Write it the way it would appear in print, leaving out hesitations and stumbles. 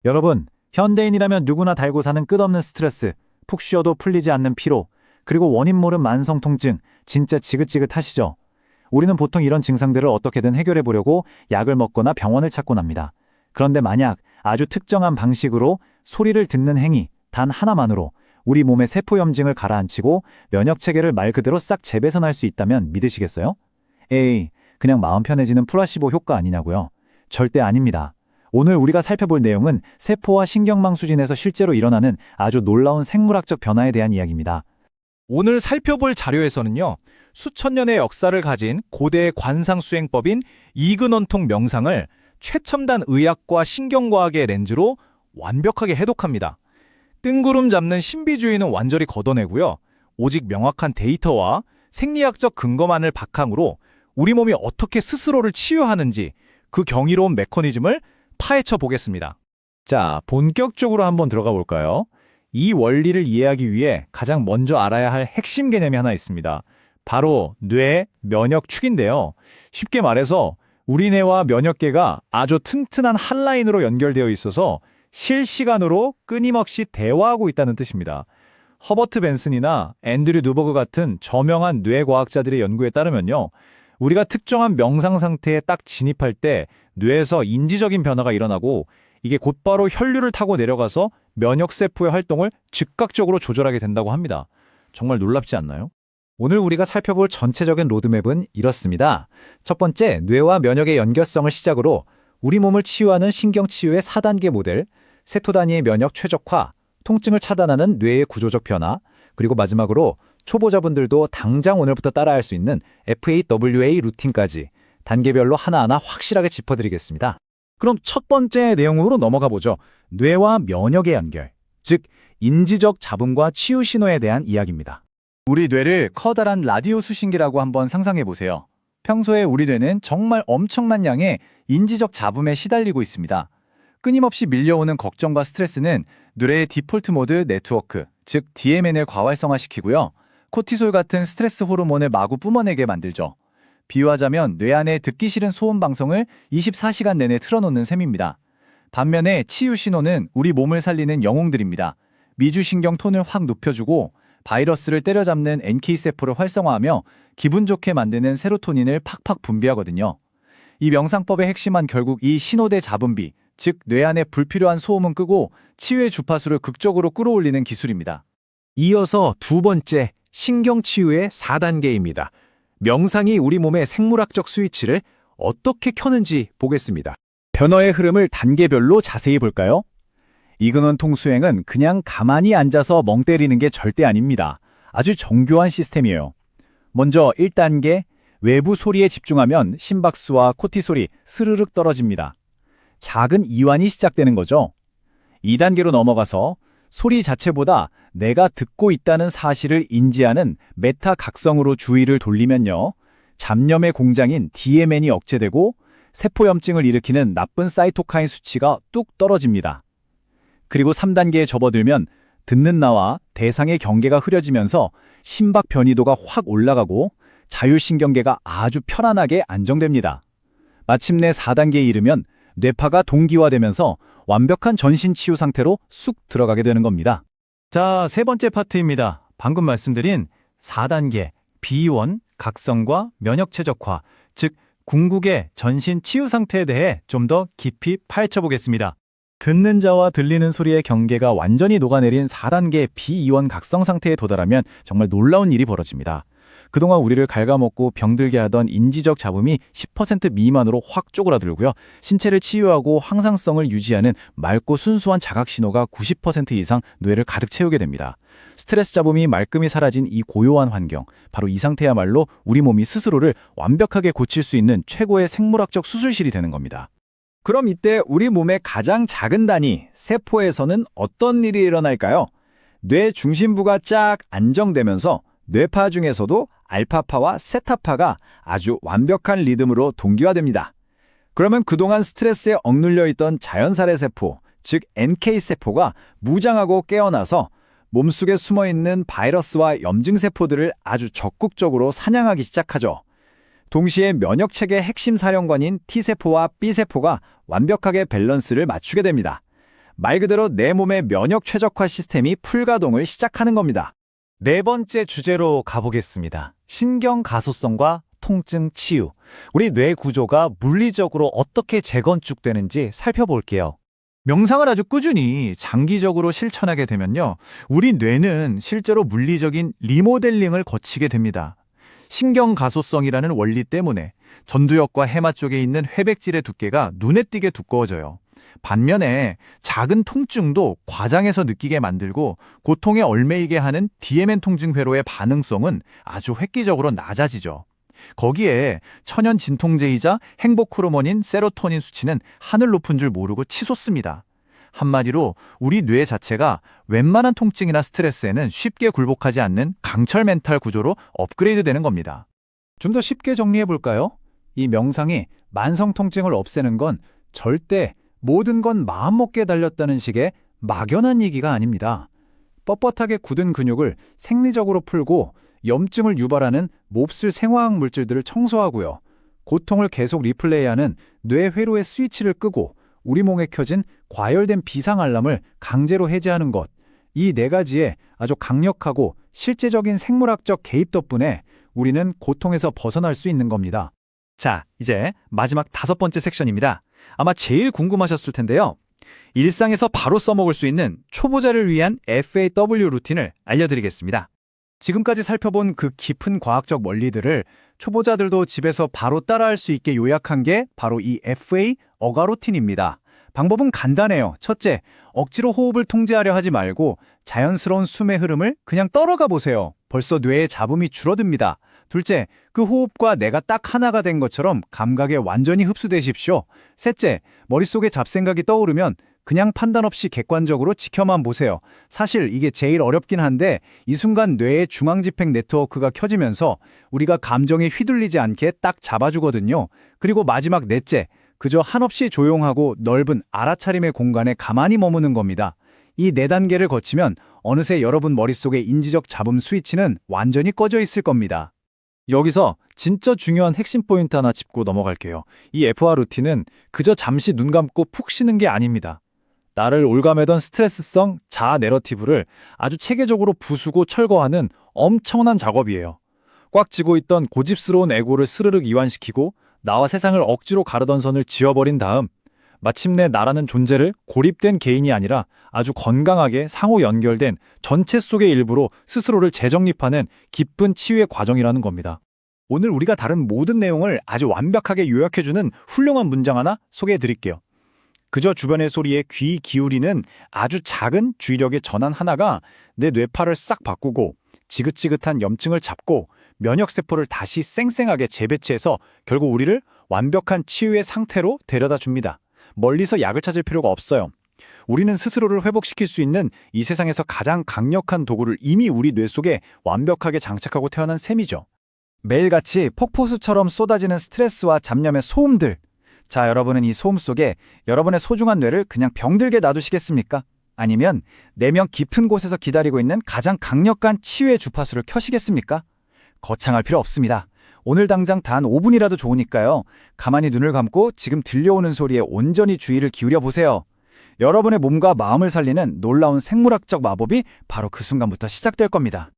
여러분, 현대인이라면 누구나 달고 사는 끝없는 스트레스, 푹 쉬어도 풀리지 않는 피로, 그리고 원인 모른 만성 통증, 진짜 지긋지긋하시죠? 우리는 보통 이런 증상들을 어떻게든 해결해 보려고 약을 먹거나 병원을 찾곤 합니다. 그런데 만약 아주 특정한 방식으로 소리를 듣는 행위, 단 하나만으로 우리 몸의 세포염증을 가라앉히고 면역 체계를 말 그대로 싹 재배선할 수 있다면 믿으시겠어요? 에이, 그냥 마음 편해지는 플라시보 효과 아니냐고요? 절대 아닙니다. 오늘 우리가 살펴볼 내용은 세포와 신경망 수진에서 실제로 일어나는 아주 놀라운 생물학적 변화에 대한 이야기입니다. 오늘 살펴볼 자료에서는요, 수천 년의 역사를 가진 고대의 관상수행법인 이근원통 명상을 최첨단 의학과 신경과학의 렌즈로 완벽하게 해독합니다. 뜬구름 잡는 신비주의는 완전히 걷어내고요, 오직 명확한 데이터와 생리학적 근거만을 바탕으로 우리 몸이 어떻게 스스로를 치유하는지 그 경이로운 메커니즘을 파헤쳐 보겠습니다. 자, 본격적으로 한번 들어가 볼까요? 이 원리를 이해하기 위해 가장 먼저 알아야 할 핵심 개념이 하나 있습니다. 바로 뇌 면역축인데요. 쉽게 말해서 우리 뇌와 면역계가 아주 튼튼한 한 라인으로 연결되어 있어서 실시간으로 끊임없이 대화하고 있다는 뜻입니다. 허버트 벤슨이나 앤드류 누버그 같은 저명한 뇌과학자들의 연구에 따르면요, 우리가 특정한 명상 상태에 딱 진입할 때 뇌에서 인지적인 변화가 일어나고 이게 곧바로 혈류를 타고 내려가서 면역세포의 활동을 즉각적으로 조절하게 된다고 합니다. 정말 놀랍지 않나요? 오늘 우리가 살펴볼 전체적인 로드맵은 이렇습니다. 첫 번째, 뇌와 면역의 연결성을 시작으로 우리 몸을 치유하는 신경치유의 4단계 모델, 세포 단위의 면역 최적화, 통증을 차단하는 뇌의 구조적 변화, 그리고 마지막으로 초보자분들도 당장 오늘부터 따라할 수 있는 FAWA 루틴까지 단계별로 하나하나 확실하게 짚어드리겠습니다. 그럼 첫 번째 내용으로 넘어가 보죠. 뇌와 면역의 연결, 즉 인지적 잡음과 치유 신호에 대한 이야기입니다. 우리 뇌를 커다란 라디오 수신기라고 한번 상상해 보세요. 평소에 우리 뇌는 정말 엄청난 양의 인지적 잡음에 시달리고 있습니다. 끊임없이 밀려오는 걱정과 스트레스는 뇌의 디폴트 모드 네트워크, 즉 DMN을 과활성화시키고요, 코티솔 같은 스트레스 호르몬을 마구 뿜어내게 만들죠. 비유하자면 뇌 안에 듣기 싫은 소음 방송을 24시간 내내 틀어놓는 셈입니다. 반면에 치유 신호는 우리 몸을 살리는 영웅들입니다. 미주신경 톤을 확 높여주고 바이러스를 때려잡는 NK세포를 활성화하며 기분 좋게 만드는 세로토닌을 팍팍 분비하거든요. 이 명상법의 핵심은 결국 이 신호대 잡음비, 즉 뇌 안에 불필요한 소음은 끄고 치유의 주파수를 극적으로 끌어올리는 기술입니다. 이어서 두 번째, 신경치유의 4단계입니다. 명상이 우리 몸의 생물학적 스위치를 어떻게 켜는지 보겠습니다. 변화의 흐름을 단계별로 자세히 볼까요? 이근원통 수행은 그냥 가만히 앉아서 멍 때리는 게 절대 아닙니다. 아주 정교한 시스템이에요. 먼저 1단계, 외부 소리에 집중하면 심박수와 코티솔이 스르륵 떨어집니다. 작은 이완이 시작되는 거죠. 2단계로 넘어가서 소리 자체보다 내가 듣고 있다는 사실을 인지하는 메타 각성으로 주의를 돌리면요, 잡념의 공장인 DMN이 억제되고 세포염증을 일으키는 나쁜 사이토카인 수치가 뚝 떨어집니다. 그리고 3단계에 접어들면 듣는 나와 대상의 경계가 흐려지면서 심박 변이도가 확 올라가고 자율신경계가 아주 편안하게 안정됩니다. 마침내 4단계에 이르면 뇌파가 동기화되면서 완벽한 전신치유 상태로 쑥 들어가게 되는 겁니다. 자, 세 번째 파트입니다. 방금 말씀드린 4단계, 비원, 각성과 면역 최적화, 즉 궁극의 전신치유 상태에 대해 좀 더 깊이 파헤쳐 보겠습니다. 듣는 자와 들리는 소리의 경계가 완전히 녹아내린 4단계 비이원 각성 상태에 도달하면 정말 놀라운 일이 벌어집니다. 그동안 우리를 갉아먹고 병들게 하던 인지적 잡음이 10% 미만으로 확 쪼그라들고요, 신체를 치유하고 항상성을 유지하는 맑고 순수한 자각 신호가 90% 이상 뇌를 가득 채우게 됩니다. 스트레스 잡음이 말끔히 사라진 이 고요한 환경, 바로 이 상태야말로 우리 몸이 스스로를 완벽하게 고칠 수 있는 최고의 생물학적 수술실이 되는 겁니다. 그럼 이때 우리 몸의 가장 작은 단위, 세포에서는 어떤 일이 일어날까요? 뇌 중심부가 쫙 안정되면서 뇌파 중에서도 알파파와 세타파가 아주 완벽한 리듬으로 동기화됩니다. 그러면 그동안 스트레스에 억눌려 있던 자연살해 세포, 즉 NK세포가 무장하고 깨어나서 몸속에 숨어있는 바이러스와 염증세포들을 아주 적극적으로 사냥하기 시작하죠. 동시에 면역체계 핵심 사령관인 T세포와 B세포가 완벽하게 밸런스를 맞추게 됩니다. 말 그대로 내 몸의 면역 최적화 시스템이 풀가동을 시작하는 겁니다. 네 번째 주제로 가보겠습니다. 신경 가소성과 통증 치유. 우리 뇌 구조가 물리적으로 어떻게 재건축되는지 살펴볼게요. 명상을 아주 꾸준히 장기적으로 실천하게 되면요. 우리 뇌는 실제로 물리적인 리모델링을 거치게 됩니다. 신경 가소성이라는 원리 때문에 전두엽과 해마 쪽에 있는 회백질의 두께가 눈에 띄게 두꺼워져요. 반면에 작은 통증도 과장해서 느끼게 만들고 고통에 얽매이게 하는 DMN 통증 회로의 반응성은 아주 획기적으로 낮아지죠. 거기에 천연 진통제이자 행복 호르몬인 세로토닌 수치는 하늘 높은 줄 모르고 치솟습니다. 한마디로 우리 뇌 자체가 웬만한 통증이나 스트레스에는 쉽게 굴복하지 않는 강철 멘탈 구조로 업그레이드 되는 겁니다. 좀 더 쉽게 정리해 볼까요? 이 명상이 만성 통증을 없애는 건 절대 모든 건 마음먹기에 달렸다는 식의 막연한 얘기가 아닙니다. 뻣뻣하게 굳은 근육을 생리적으로 풀고 염증을 유발하는 몹쓸 생화학 물질들을 청소하고요. 고통을 계속 리플레이하는 뇌 회로의 스위치를 끄고 우리 몸에 켜진 과열된 비상 알람을 강제로 해제하는 것. 이 네 가지의 아주 강력하고 실제적인 생물학적 개입 덕분에 우리는 고통에서 벗어날 수 있는 겁니다. 자, 이제 마지막 5번째 섹션입니다. 아마 제일 궁금하셨을 텐데요. 일상에서 바로 써먹을 수 있는 초보자를 위한 FAW 루틴을 알려드리겠습니다. 지금까지 살펴본 그 깊은 과학적 원리들을 초보자들도 집에서 바로 따라할 수 있게 요약한 게 바로 이 FA 어가 루틴입니다. 방법은 간단해요. 첫째, 억지로 호흡을 통제하려 하지 말고 자연스러운 숨의 흐름을 그냥 따라가 보세요. 벌써 뇌의 잡음이 줄어듭니다. 둘째, 그 호흡과 내가 딱 하나가 된 것처럼 감각에 완전히 흡수되십시오. 셋째, 머릿속에 잡생각이 떠오르면 그냥 판단 없이 객관적으로 지켜만 보세요. 사실 이게 제일 어렵긴 한데 이 순간 뇌의 중앙집행 네트워크가 켜지면서 우리가 감정에 휘둘리지 않게 딱 잡아주거든요. 그리고 마지막 넷째, 그저 한없이 조용하고 넓은 알아차림의 공간에 가만히 머무는 겁니다. 이 4단계를 거치면 어느새 여러분 머릿속의 인지적 잡음 스위치는 완전히 꺼져 있을 겁니다. 여기서 진짜 중요한 핵심 포인트 하나 짚고 넘어갈게요. 이 FA 루틴은 그저 잠시 눈 감고 푹 쉬는 게 아닙니다. 나를 올가매던 스트레스성 자아 내러티브를 아주 체계적으로 부수고 철거하는 엄청난 작업이에요. 꽉 쥐고 있던 고집스러운 에고를 스르륵 이완시키고 나와 세상을 억지로 가르던 선을 지워버린 다음 마침내 나라는 존재를 고립된 개인이 아니라 아주 건강하게 상호 연결된 전체 속의 일부로 스스로를 재정립하는 깊은 치유의 과정이라는 겁니다. 오늘 우리가 다룬 모든 내용을 아주 완벽하게 요약해주는 훌륭한 문장 하나 소개해드릴게요. 그저 주변의 소리에 귀 기울이는 아주 작은 주의력의 전환 하나가 내 뇌파를 싹 바꾸고 지긋지긋한 염증을 잡고 면역세포를 다시 쌩쌩하게 재배치해서 결국 우리를 완벽한 치유의 상태로 데려다 줍니다. 멀리서 약을 찾을 필요가 없어요. 우리는 스스로를 회복시킬 수 있는 이 세상에서 가장 강력한 도구를 이미 우리 뇌 속에 완벽하게 장착하고 태어난 셈이죠. 매일같이 폭포수처럼 쏟아지는 스트레스와 잡념의 소음들. 자, 여러분은 이 소음 속에 여러분의 소중한 뇌를 그냥 병들게 놔두시겠습니까? 아니면 내면 깊은 곳에서 기다리고 있는 가장 강력한 치유의 주파수를 켜시겠습니까? 거창할 필요 없습니다. 오늘 당장 단 5분이라도 좋으니까요. 가만히 눈을 감고 지금 들려오는 소리에 온전히 주의를 기울여 보세요. 여러분의 몸과 마음을 살리는 놀라운 생물학적 마법이 바로 그 순간부터 시작될 겁니다.